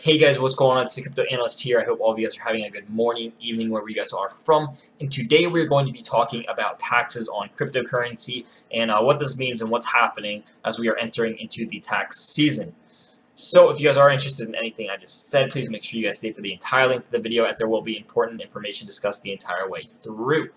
Hey guys, what's going on? It's the Crypto Analyst here. I hope all of you guys are having a good morning, evening, wherever you guys are from. And today we're going to be talking about taxes on cryptocurrency and what this means and what's happening as we are entering into the tax season. So if you guys are interested in anything I just said, please make sure you guys stay for the entire length of the video, as there will be important information discussed the entire way through.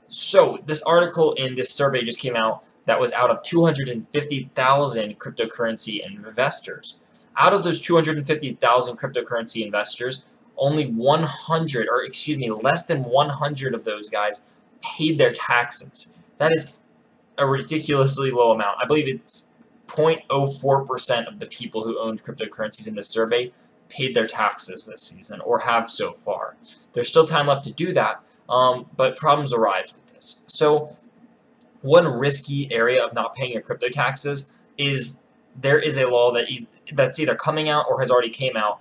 So this article in this survey just came out that was out of 250,000 cryptocurrency investors. Out of those 250,000 cryptocurrency investors, only less than 100 of those guys paid their taxes. That is a ridiculously low amount. I believe it's 0.04% of the people who owned cryptocurrencies in this survey paid their taxes this season, or have so far. There's still time left to do that, but problems arise with this. So one risky area of not paying your crypto taxes is there is a law that's either coming out or has already came out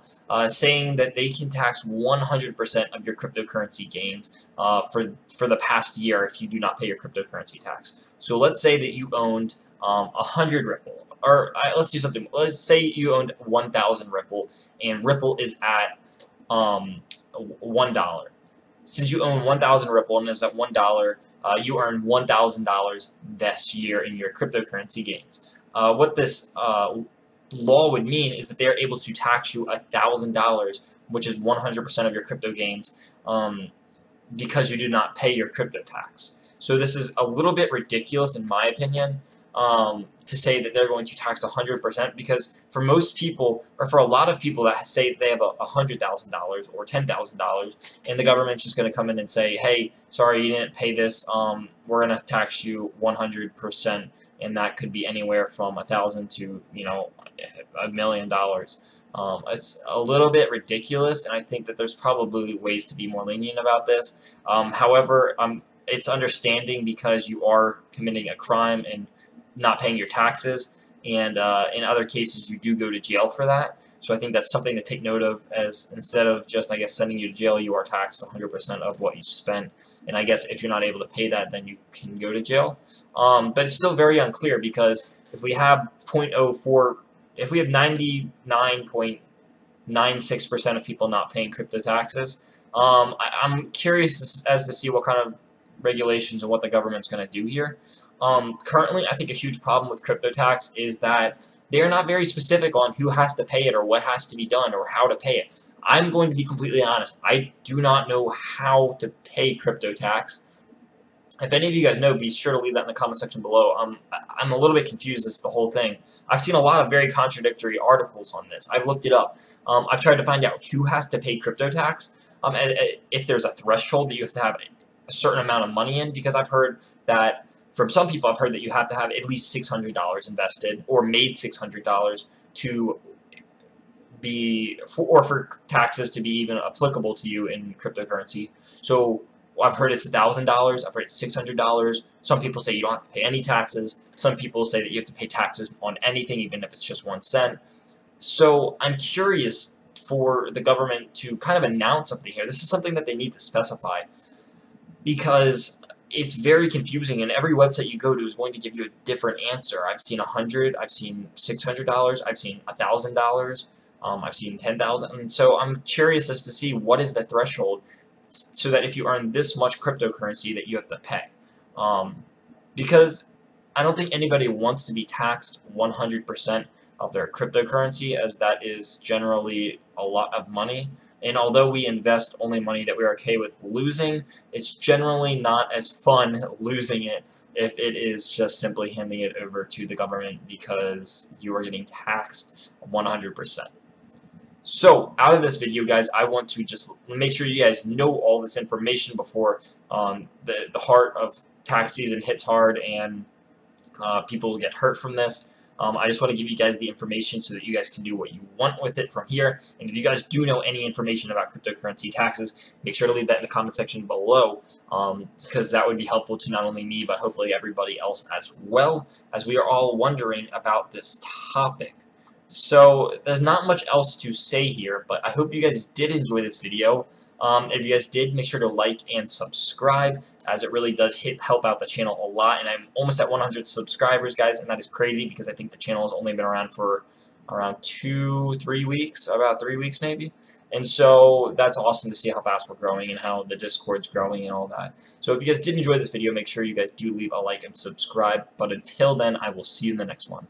saying that they can tax 100% of your cryptocurrency gains for the past year if you do not pay your cryptocurrency tax. So let's say that you owned 100 Ripple, or let's do something. Let's say you owned 1,000 Ripple, and Ripple is at $1. Since you own 1,000 Ripple and it's at $1, you earn $1,000 this year in your cryptocurrency gains. What this law would mean is that they are able to tax you $1,000, which is 100% of your crypto gains, because you did not pay your crypto tax. So this is a little bit ridiculous, in my opinion, to say that they're going to tax 100%, because for most people, or for a lot of people that say they have $100,000 or $10,000, and the government's just going to come in and say, hey, sorry, you didn't pay this, we're going to tax you 100%. And that could be anywhere from $1,000 to, $1 million. It's a little bit ridiculous, and I think that there's probably ways to be more lenient about this. However, it's understanding because you are committing a crime and not paying your taxes, and in other cases you do go to jail for that. So I think that's something to take note of, as instead of just, I guess, sending you to jail, you are taxed 100% of what you spent. And I guess if you're not able to pay that, then you can go to jail. But it's still very unclear, because if we have 0.04, if we have 99.96% of people not paying crypto taxes, I'm curious as to see what kind of regulations and what the government's going to do here. Currently, I think a huge problem with crypto tax is that they're not very specific on who has to pay it, or what has to be done, or how to pay it. I'm going to be completely honest. I do not know how to pay crypto tax. If any of you guys know, be sure to leave that in the comment section below. I'm a little bit confused as to the whole thing. I've seen a lot of very contradictory articles on this. I've looked it up. I've tried to find out who has to pay crypto tax, if there's a threshold that you have to have a certain amount of money in, because I've heard that from some people, I've heard that you have to have at least $600 invested, or made $600 to be, for taxes to be even applicable to you in cryptocurrency. So I've heard it's $1,000. I've heard it's $600. Some people say you don't have to pay any taxes. Some people say that you have to pay taxes on anything, even if it's just 1 cent. So I'm curious for the government to kind of announce something here. This is something that they need to specify, because it's very confusing, and every website you go to is going to give you a different answer. I've seen 100, I've seen $600, I've seen $1,000, I've seen 10,000, and so I'm curious as to see what is the threshold, so that if you earn this much cryptocurrency that you have to pay, because I don't think anybody wants to be taxed 100% of their cryptocurrency, as that is generally a lot of money. And although we invest only money that we're okay with losing, it's generally not as fun losing it if it is just simply handing it over to the government, because you are getting taxed 100%. So out of this video, guys, I want to just make sure you guys know all this information before the heart of tax season hits hard and people will get hurt from this. I just want to give you guys the information so that you guys can do what you want with it from here. And if you guys do know any information about cryptocurrency taxes, make sure to leave that in the comment section below, because that would be helpful to not only me, but hopefully everybody else as well, as we are all wondering about this topic. So there's not much else to say here, but I hope you guys did enjoy this video. If you guys did, make sure to like and subscribe, as it really does help out the channel a lot. And I'm almost at 100 subscribers, guys, and that is crazy, because I think the channel has only been around for around 2-3 weeks, about 3 weeks maybe. And so that's awesome to see how fast we're growing and how the Discord's growing and all that. So if you guys did enjoy this video, make sure you guys do leave a like and subscribe. But until then, I will see you in the next one.